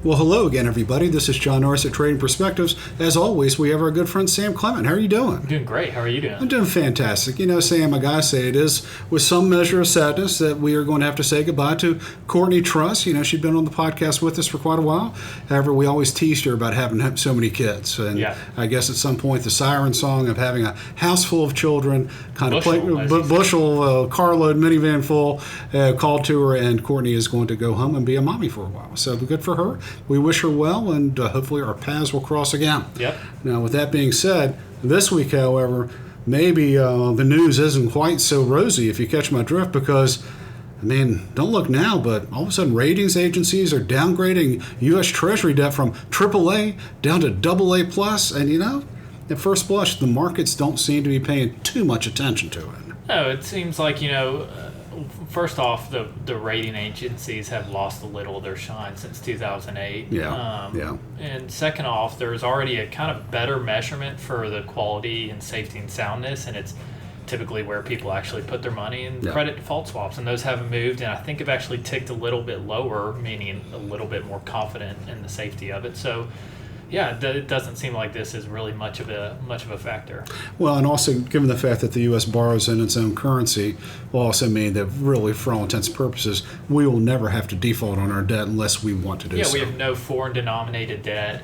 Well, hello again, everybody. This is John Norris at Trading Perspectives. As always, we have our good friend Sam Clement. How are you doing? I'm doing great. How are you doing? I'm doing fantastic. You know, Sam, I gotta say it is with some measure of sadness that we are going to have to say goodbye to Courtney Truss. You know, she'd been on the podcast with us for quite a while. However, we always teased her about having so many kids. And I guess at some point the siren song of having a house full of children, bushel, carload, minivan full, called to her, and Courtney is going to go home and be a mommy for a while. So good for her. We wish her well, and hopefully our paths will cross again. Yep. Now, with that being said, this week, however, maybe the news isn't quite so rosy, if you catch my drift, because, I mean, don't look now, but all of a sudden ratings agencies are downgrading U.S. Treasury debt from AAA down to AA+, and, you know, at first blush, the markets don't seem to be paying too much attention to it. No, it seems like, you know, first off, the rating agencies have lost a little of their shine since 2008. Yeah. And second off, there's already a kind of better measurement for the quality and safety and soundness, and it's typically where people actually put their money in credit default swaps, and those haven't moved, and I think have actually ticked a little bit lower, meaning a little bit more confident in the safety of it. So yeah, it doesn't seem like this is really much of a factor. Well, and also given the fact that the U.S. borrows in its own currency will also mean that really, for all intents and purposes, we will never have to default on our debt unless we want to do so. Yeah, we have no foreign denominated debt.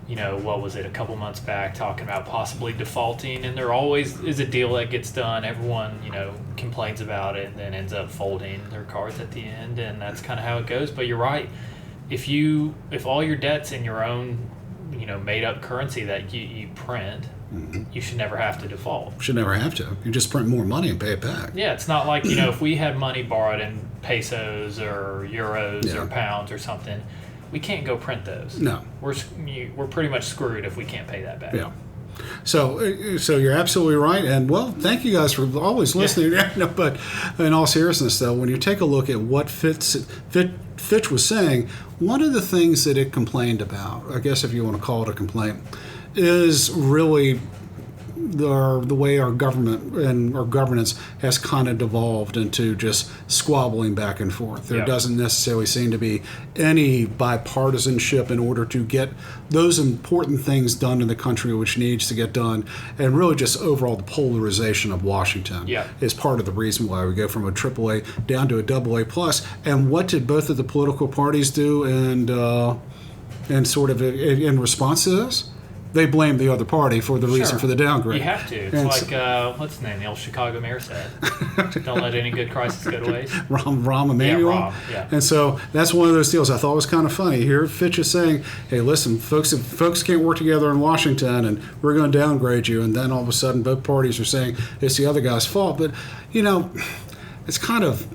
You know, what was it, a couple months back, talking about possibly defaulting, and there always is a deal that gets done. Everyone, you know, complains about it and then ends up folding their cards at the end, and that's kind of how it goes. But you're right. If all your debt's in your own, you know, made up currency that you print, you should never have to default. Should never have to. You just print more money and pay it back. Yeah, it's not like, you know, if we had money borrowed in pesos or euros or pounds or something, we can't go print those. No. We're pretty much screwed if we can't pay that back. Yeah. So you're absolutely right, and well, thank you guys for always listening. Yeah. But in all seriousness, though, when you take a look at what Fitch was saying, one of the things that it complained about, I guess if you want to call it a complaint, is really the way our government and our governance has kind of devolved into just squabbling back and forth. There doesn't necessarily seem to be any bipartisanship in order to get those important things done in the country which needs to get done, and really just overall the polarization of Washington is part of the reason why we go from a AAA down to a AA+. And what did both of the political parties do and sort of in response to this? They blame the other party for the reason for the downgrade. You have to. It's like, what's his name? The old Chicago mayor said, don't let any good crisis go to waste. Rahm Emanuel. Yeah. And so that's one of those deals I thought was kind of funny. Here Fitch is saying, hey, listen, folks, if folks can't work together in Washington and we're going to downgrade you, and then all of a sudden both parties are saying it's the other guy's fault. But, you know, it's kind of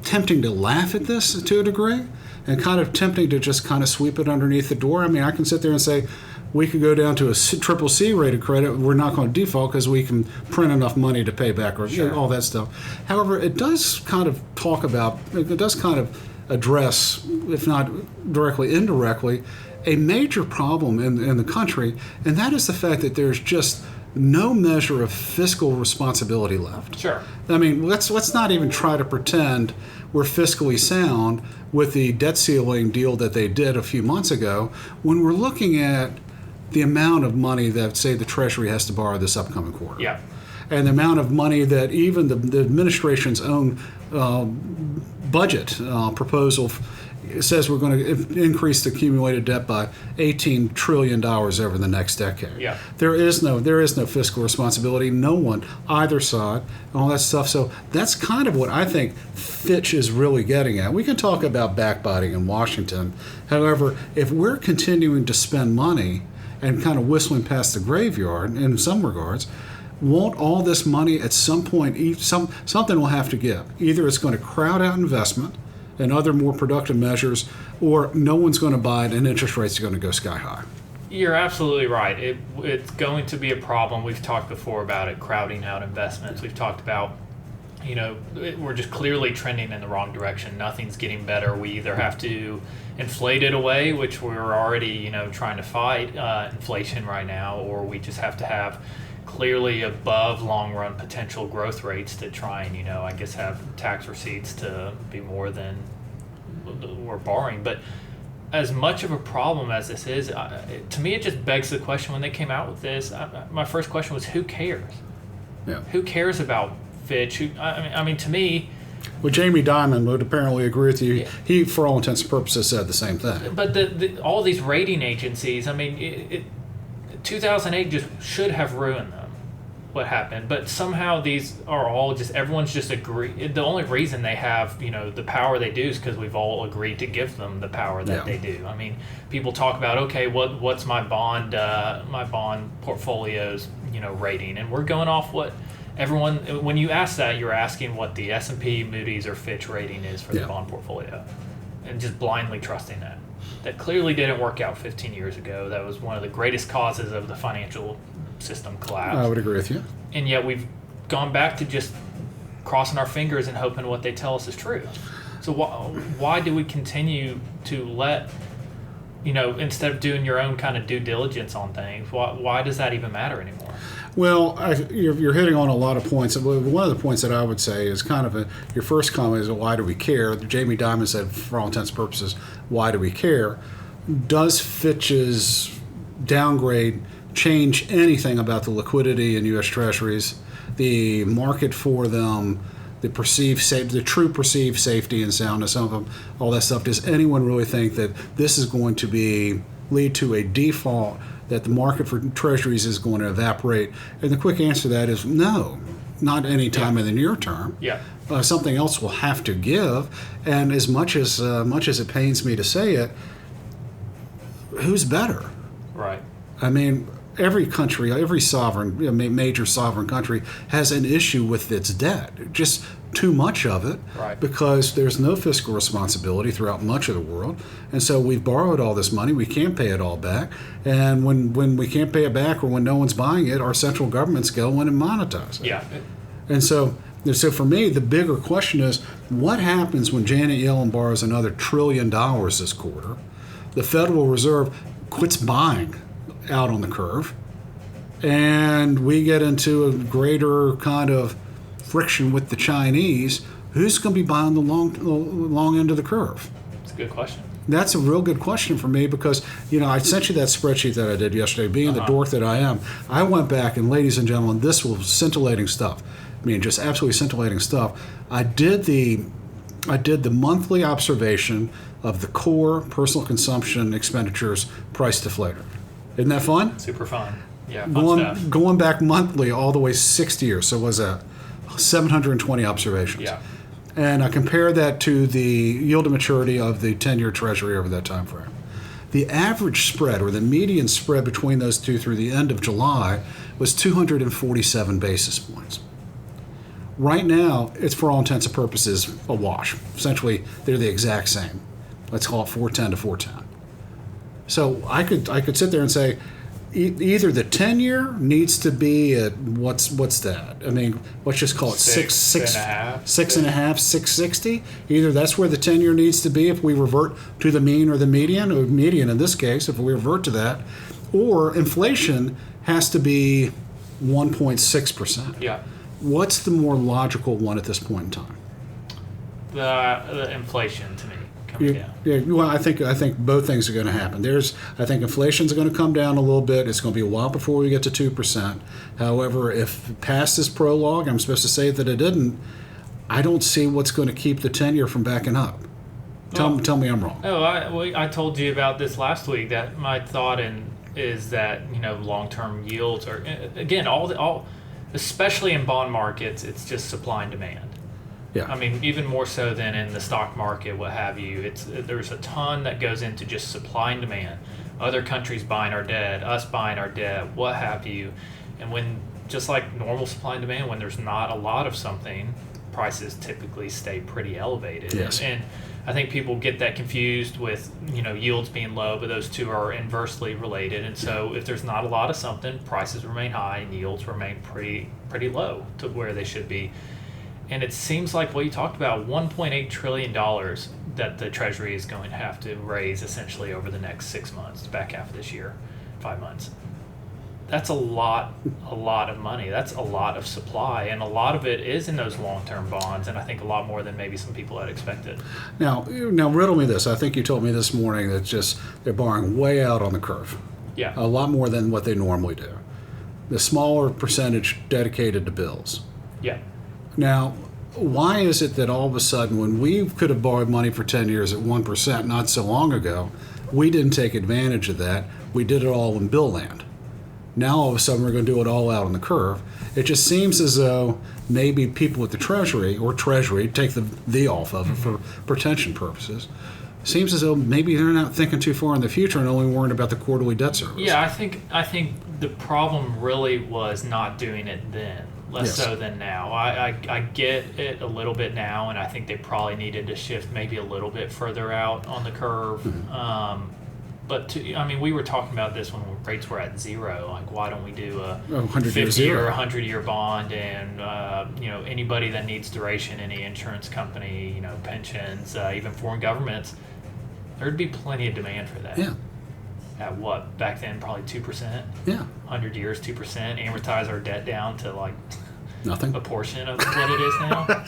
tempting to laugh at this to a degree, and kind of tempting to just kind of sweep it underneath the door. I mean, I can sit there and say, we could go down to a triple C rated credit. We're not going to default because we can print enough money to pay back, or all that stuff. However, it does kind of address, if not directly, indirectly, a major problem in the country, and that is the fact that there's just no measure of fiscal responsibility left. Sure. I mean, let's not even try to pretend we're fiscally sound with the debt ceiling deal that they did a few months ago, when we're looking at the amount of money that, say, the Treasury has to borrow this upcoming quarter. Yeah. And the amount of money that even the administration's own budget proposal says we're going to increase the accumulated debt by $18 trillion over the next decade. Yeah. There is no fiscal responsibility. No one, either side, and all that stuff. So that's kind of what I think Fitch is really getting at. We can talk about backbiting in Washington. However, if we're continuing to spend money and kind of whistling past the graveyard in some regards, won't all this money at some point, something will have to give. Either it's going to crowd out investment and other more productive measures, or no one's going to buy it and interest rates are going to go sky high. You're absolutely right. It's going to be a problem. We've talked before about it crowding out investments. We've talked about, you know, we're just clearly trending in the wrong direction. Nothing's getting better. We either have to inflate it away, which we're already, you know, trying to fight inflation right now, or we just have to have clearly above long-run potential growth rates to try and, you know, I guess have tax receipts to be more than we're borrowing. But as much of a problem as this is, to me, it just begs the question when they came out with this. My first question was, who cares? Yeah. Who cares about Fitch? I mean, to me. Well, Jamie Dimon would apparently agree with you. Yeah. He, for all intents and purposes, said the same thing. But all these rating agencies, I mean, 2008 just should have ruined them. What happened? But somehow these are all just, everyone's just agree. The only reason they have, the power they do is because we've all agreed to give them the power that they do. I mean, people talk about, okay, what's my bond portfolio's rating, and we're going off what everyone. When you ask that, you're asking what the S&P, Moody's, or Fitch rating is for the bond portfolio, and just blindly trusting that. That clearly didn't work out 15 years ago. That was one of the greatest causes of the financial system collapse. I would agree with you. And yet we've gone back to just crossing our fingers and hoping what they tell us is true. So why do we continue to let, instead of doing your own kind of due diligence on things, why does that even matter anymore? Well, you're hitting on a lot of points. One of the points that I would say is kind of your first comment is, why do we care? Jamie Dimon said, for all intents and purposes, why do we care? Does Fitch's downgrade change anything about the liquidity in U.S. Treasuries, the market for them, the true perceived safety and soundness of them, all that stuff? Does anyone really think that this is going to lead to a default, that the market for Treasuries is going to evaporate? And the quick answer to that is no, not any time in the near term. Yeah. Something else will have to give. And as much as it pains me to say it, who's better? Right. I mean, every country, every sovereign, major sovereign country has an issue with its debt, just too much of it, right, because there's no fiscal responsibility throughout much of the world. And so we've borrowed all this money, we can't pay it all back. And when we can't pay it back, or when no one's buying it, our central governments go in and monetize it. Yeah. And so for me, the bigger question is, what happens when Janet Yellen borrows another $1 trillion this quarter? The Federal Reserve quits buying out on the curve, and we get into a greater kind of friction with the Chinese. Who's going to be buying the long end of the curve? It's a good question. That's a real good question for me, because I sent you that spreadsheet that I did yesterday. Being the dork that I am, I went back, and ladies and gentlemen, this was scintillating stuff. I mean, just absolutely scintillating stuff. I did the monthly observation of the core personal consumption expenditures price deflator. Isn't that fun? Super fun. Yeah, fun stuff. Going back monthly all the way 60 years. So was that 720 observations. Yeah. And I compare that to the yield to maturity of the 10-year Treasury over that time frame. The average spread, or the median spread between those two through the end of July, was 247 basis points. Right now, it's, for all intents and purposes, a wash. Essentially, they're the exact same. Let's call it 410 to 410. So I could sit there and say, either the 10-year needs to be at what's that? I mean, let's just call it six and a half, 660. Either that's where the 10-year needs to be if we revert to the mean or the median, or median in this case, if we revert to that, or inflation has to be 1.6%. Yeah. What's the more logical one at this point in time? The inflation, to me. Down. Yeah, well, I think both things are going to happen. I think inflation's going to come down a little bit. It's going to be a while before we get to 2%. However, if past this prologue, I'm supposed to say that it didn't, I don't see what's going to keep the 10-year from backing up. Tell me I'm wrong. Oh, I told you about this last week, that my thought is that long-term yields are, again, all especially in bond markets, it's just supply and demand. Yeah. I mean, even more so than in the stock market, what have you. There's a ton that goes into just supply and demand. Other countries buying our debt, us buying our debt, what have you. And when, just like normal supply and demand, when there's not a lot of something, prices typically stay pretty elevated. Yes. And I think people get that confused with, yields being low, but those two are inversely related. And so if there's not a lot of something, prices remain high and yields remain pretty low to where they should be. And it seems like what you talked about, $1.8 trillion that the Treasury is going to have to raise essentially over the next 6 months, the back half of this year, 5 months. that's a lot of money. That's a lot of supply, and a lot of it is in those long-term bonds, and I think a lot more than maybe some people had expected. Now riddle me this. I think you told me this morning that just they're borrowing way out on the curve. Yeah. A lot more than what they normally do. The smaller percentage dedicated to bills. Yeah. Now, why is it that all of a sudden, when we could have borrowed money for 10 years at 1% not so long ago, we didn't take advantage of that? We did it all in bill land. Now, all of a sudden, we're going to do it all out on the curve. It just seems as though maybe people at the Treasury, take the "the" off of it for pretension purposes, seems as though maybe they're not thinking too far in the future and only worrying about the quarterly debt service. Yeah, I think the problem really was not doing it then, less so than now. I get it a little bit now, and I think they probably needed to shift maybe a little bit further out on the curve. But we were talking about this when rates were at zero. Like, why don't we do a 50 or 100-year bond? And anybody that needs duration, any insurance company, pensions, even foreign governments, there'd be plenty of demand for that. Yeah. At what back then, probably 2%. Yeah. 100 years, 2%. Amortize our debt down to like nothing. A portion of what it is now.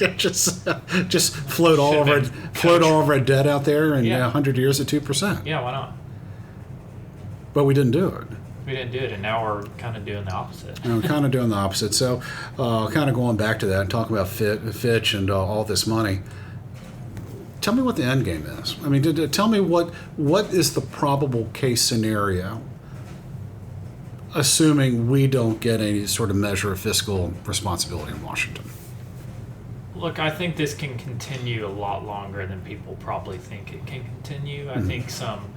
just float all of our debt out there, and 100 years at 2%. Yeah, why not? But we didn't do it. We didn't do it, and now we're kind of doing the opposite. So, kind of going back to that and talking about Fitch and all this money. Tell me what the end game is. I mean, tell me what is the probable case scenario, assuming we don't get any sort of measure of fiscal responsibility in Washington. Look, I think this can continue a lot longer than people probably think it can continue. I think some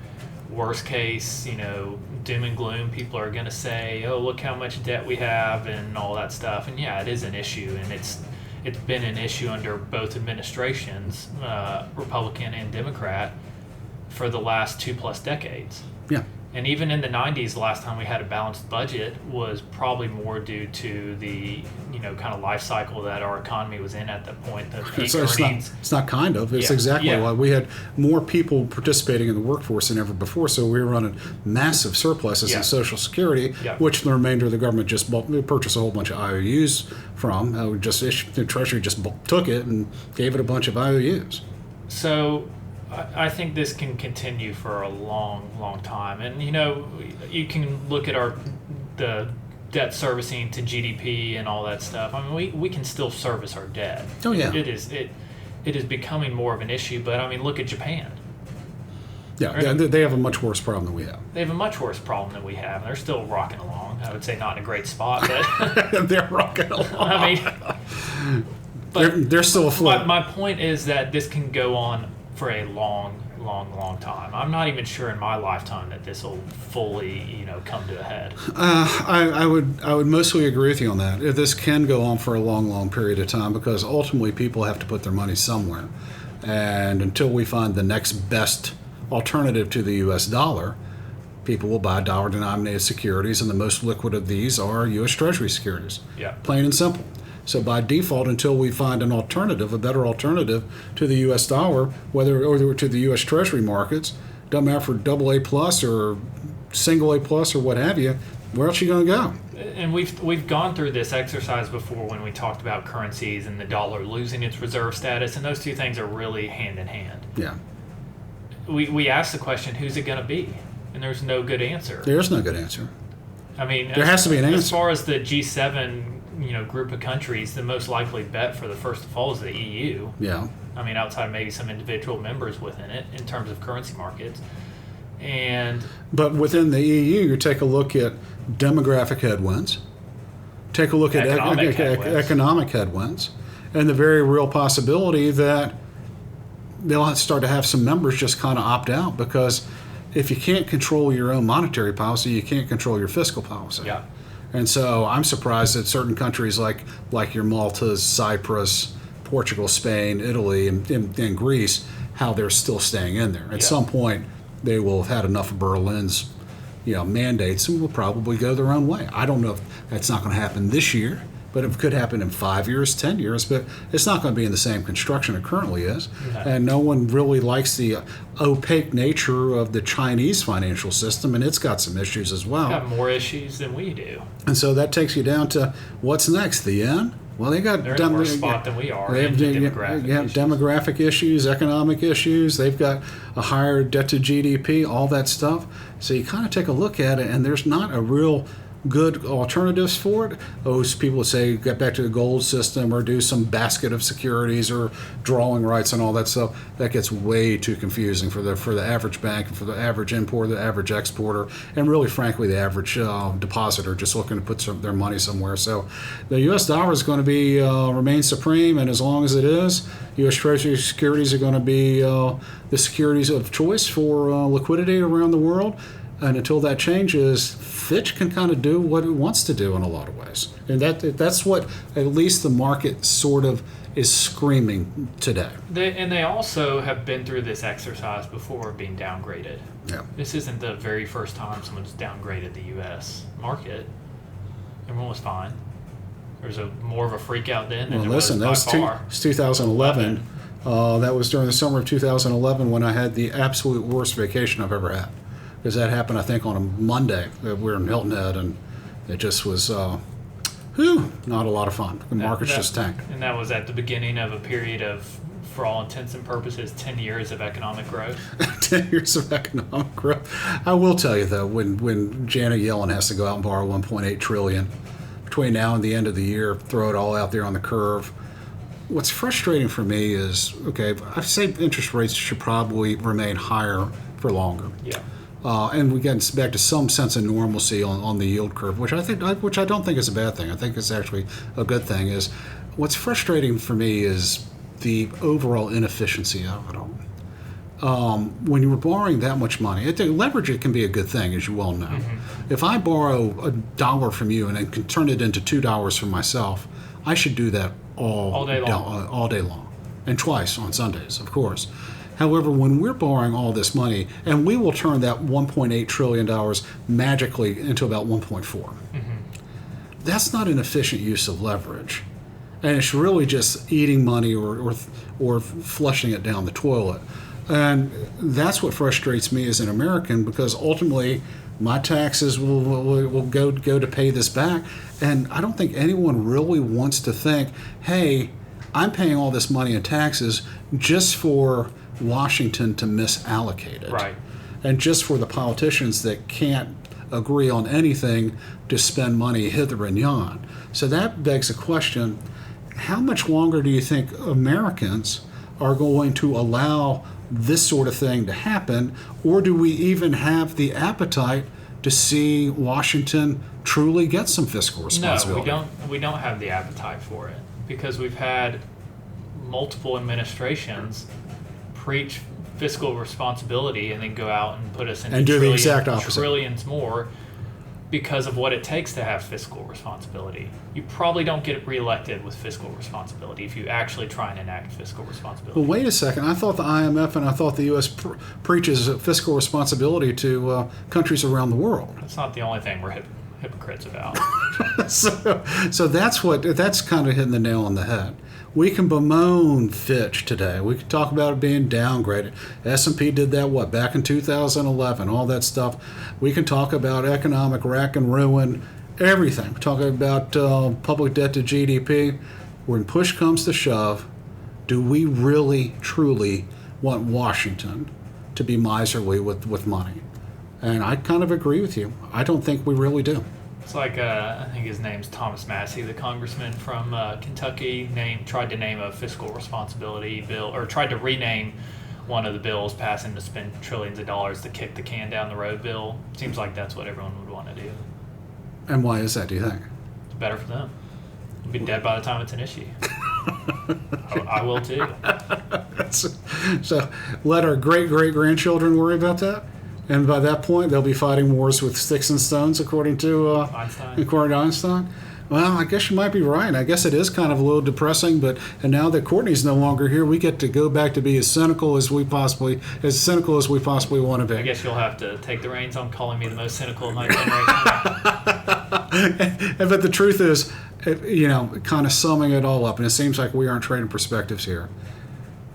worst case, doom and gloom, people are going to say, oh, look how much debt we have and all that stuff. And yeah, it is an issue, and it's been an issue under both administrations, Republican and Democrat, for the last 2+ decades. Yeah. And even in the 90s, the last time we had a balanced budget was probably more due to the, kind of life cycle that our economy was in at that point. The peak earnings. It's not kind of. It's exactly why we had more people participating in the workforce than ever before. So we were running massive surpluses in Social Security, which the remainder of the government just purchased a whole bunch of IOUs from. The Treasury just took it and gave it a bunch of IOUs. So I think this can continue for a long, long time. And, you can look at the debt servicing to GDP and all that stuff. I mean, we can still service our debt. Oh, yeah. It is becoming more of an issue. But, look at Japan. Yeah, they have a much worse problem than we have. They have a much worse problem than we have. And they're still rocking along. I would say not in a great spot, but they're rocking along. But they're still afloat. My point is that this can go on for a long, long, long time. I'm not even sure in my lifetime that this will fully, come to a head. I would mostly agree with you on that. This can go on for a long, long period of time because ultimately people have to put their money somewhere, and until we find the next best alternative to the U.S. dollar, people will buy dollar-denominated securities, and the most liquid of these are U.S. Treasury securities. Yeah, plain and simple. So by default, until we find an alternative, a better alternative to the U.S. dollar, whether to the U.S. Treasury markets, doesn't matter for AA plus or single A plus or what have you, where else are you going to go? And we've gone through this exercise before when we talked about currencies and the dollar losing its reserve status, and those two things are really hand in hand. Yeah. We asked the question, who's it going to be? And there's no good answer. There's no good answer. There has to be an answer. As far as the G7 group of countries, the most likely bet for the first to fall is the EU. Yeah. Outside maybe some individual members within it in terms of currency markets. But within the EU, you take a look at demographic headwinds, take a look at economic headwinds, and the very real possibility that they'll start to have some members just kind of opt out because if you can't control your own monetary policy, you can't control your fiscal policy. Yeah. And so I'm surprised that certain countries like your Maltas, Cyprus, Portugal, Spain, Italy, and Greece, how they're still staying in there. At some point, they will have had enough of Berlin's mandates and will probably go their own way. I don't know if that's not going to happen this year. but it could happen in 5 years, 10 years, but it's not going to be in the same construction it currently is. No. And no one really likes the opaque nature of the Chinese financial system, and it's got some issues as well. Got more issues than we do. And so that takes you down to what's next, the yen? Well, they're in a worse spot than we are. They have demographic issues, economic issues. They've got a higher debt to GDP, all that stuff. So you kind of take a look at it, and there's not a real good alternatives for it. Those people would say get back to the gold system or do some basket of securities or drawing rights and all that stuff. That gets way too confusing for the average bank, for the average importer, the average exporter, and really, frankly, the average depositor just looking to put their money somewhere. So the U.S. dollar is going to be remain supreme, and as long as it is, U.S. Treasury securities are going to be the securities of choice for liquidity around the world. And until that changes, Fitch can kind of do what it wants to do in a lot of ways. And that's what at least the market sort of is screaming today. They also have been through this exercise before of being downgraded. Yeah. This isn't the very first time someone's downgraded the U.S. market. Everyone was fine. There was more of a freak out then than that was 2011. That was during the summer of 2011 when I had the absolute worst vacation I've ever had. Because that happened, I think, on a Monday. We were in Hilton Head, and it just was, not a lot of fun. The markets just tanked. And that was at the beginning of a period of, for all intents and purposes, 10 years of economic growth. 10 years of economic growth. I will tell you, though, when Janet Yellen has to go out and borrow $1.8 trillion between now and the end of the year, throw it all out there on the curve. What's frustrating for me is, okay, I say interest rates should probably remain higher for longer. Yeah. And we get back to some sense of normalcy on the yield curve, which I don't think is a bad thing. I think it's actually a good thing. Is what's frustrating for me is the overall inefficiency of it all. When you're borrowing that much money, leverage it can be a good thing, as you well know. Mm-hmm. If I borrow $1 from you and then can turn it into $2 for myself, I should do that all day long, and twice on Sundays, of course. However, when we're borrowing all this money, and we will turn that $1.8 trillion magically into about 1.4, that's not an efficient use of leverage. And it's really just eating money or flushing it down the toilet. And that's what frustrates me as an American, because ultimately my taxes will go to pay this back. And I don't think anyone really wants to think, hey, I'm paying all this money in taxes just for Washington to misallocate it. Right. And just for the politicians that can't agree on anything to spend money hither and yon. So that begs the question, how much longer do you think Americans are going to allow this sort of thing to happen, or do we even have the appetite to see Washington truly get some fiscal responsibility? No, we don't have the appetite for it, because we've had multiple administrations preach fiscal responsibility and then go out and put us into and do the exact opposite. Trillions more because of what it takes to have fiscal responsibility. You probably don't get reelected with fiscal responsibility if you actually try and enact fiscal responsibility. Well, wait a second. I thought the IMF and I thought the U.S. Preaches fiscal responsibility to countries around the world. That's not the only thing we're hypocrites about. So that's kind of hitting the nail on the head. We can bemoan Fitch today. We can talk about it being downgraded. S&P did that, back in 2011, all that stuff. We can talk about economic wreck and ruin, everything. We're talking about public debt to GDP. When push comes to shove, do we really, truly want Washington to be miserly with money? And I kind of agree with you. I don't think we really do. It's like, I think his name's Thomas Massey, the congressman from Kentucky, tried to name a fiscal responsibility bill, or tried to rename one of the bills passing to spend trillions of dollars to kick the can down the road bill. Seems like that's what everyone would want to do. And why is that, do you think? It's better for them. They'll be dead by the time it's an issue. I will too. So let our great-great-grandchildren worry about that? And by that point, they'll be fighting wars with sticks and stones, according to Einstein. Well, I guess you might be right. I guess it is kind of a little depressing, and now that Courtney's no longer here, we get to go back to be as cynical as we possibly want to be. I guess you'll have to take the reins on calling me the most cynical of my generation. But the truth is, kind of summing it all up, and it seems like we aren't trading perspectives here.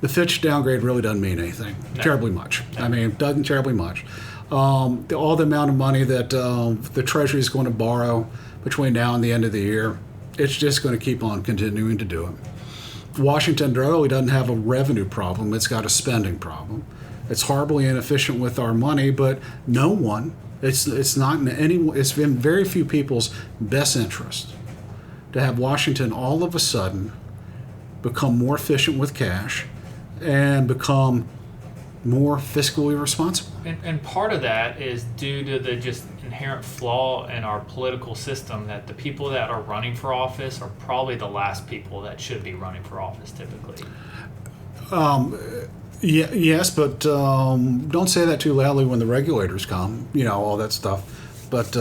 The Fitch downgrade really doesn't mean anything terribly much. No. I mean, it doesn't terribly much. All the amount of money that the Treasury is going to borrow between now and the end of the year, it's just going to keep on continuing to do it. Washington really doesn't have a revenue problem. It's got a spending problem. It's horribly inefficient with our money, but no one, it's not in it's in very few people's best interest to have Washington all of a sudden become more efficient with cash and become more fiscally responsible. And part of that is due to the just inherent flaw in our political system that the people that are running for office are probably the last people that should be running for office typically. Yes, but don't say that too loudly when the regulators come, all that stuff. But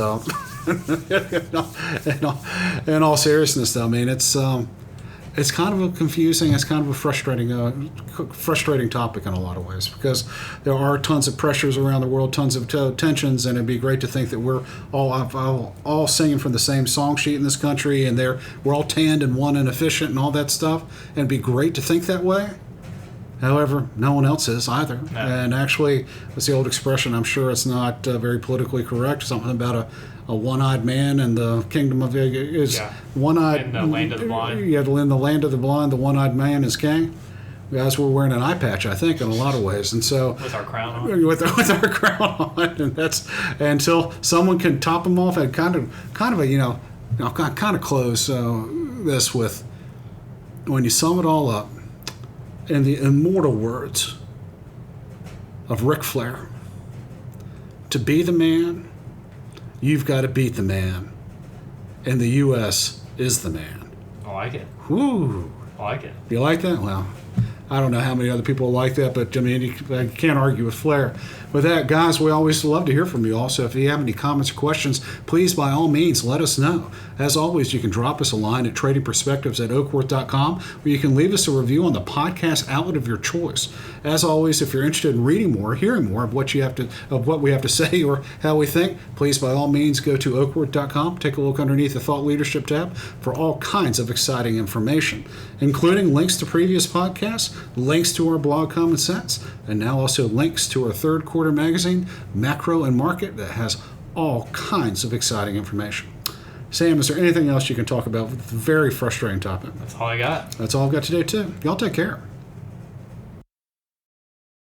in all seriousness, though, I mean, it's kind of a confusing, it's kind of a frustrating topic in a lot of ways, because there are tons of pressures around the world, tons of tensions, and it'd be great to think that we're all singing from the same song sheet in this country, and we're all tanned and one and efficient and all that stuff, and it'd be great to think that way. However, no one else is either. No. And actually, it's the old expression, I'm sure it's not very politically correct, something about a one-eyed man in the kingdom of is one-eyed. In the land of the blind. Yeah, in the land of the blind, the one-eyed man is king. Guys, we're wearing an eye patch, I think, in a lot of ways, and so With our crown on. with our crown on, and that's until someone can top them off. And kind of close this with, when you sum it all up, in the immortal words of Ric Flair, to be the man, you've got to beat the man, and the U.S. is the man. I like it. Woo! I like it. You like that? Well, I don't know how many other people like that, but I mean, I can't argue with Flair. With that, guys, we always love to hear from you. Also, if you have any comments or questions, please, by all means, let us know. As always, you can drop us a line at tradingperspectives@oakworth.com, or you can leave us a review on the podcast outlet of your choice. As always, if you're interested in reading more, hearing more of what we have to say or how we think, please, by all means, go to oakworth.com. Take a look underneath the Thought Leadership tab for all kinds of exciting information, including links to previous podcasts, links to our blog Common Sense, and now also links to our third quarter magazine, Macro and Market, that has all kinds of exciting information. Sam, is there anything else you can talk about with a very frustrating topic? That's all I got. That's all I've got today, too. Y'all take care.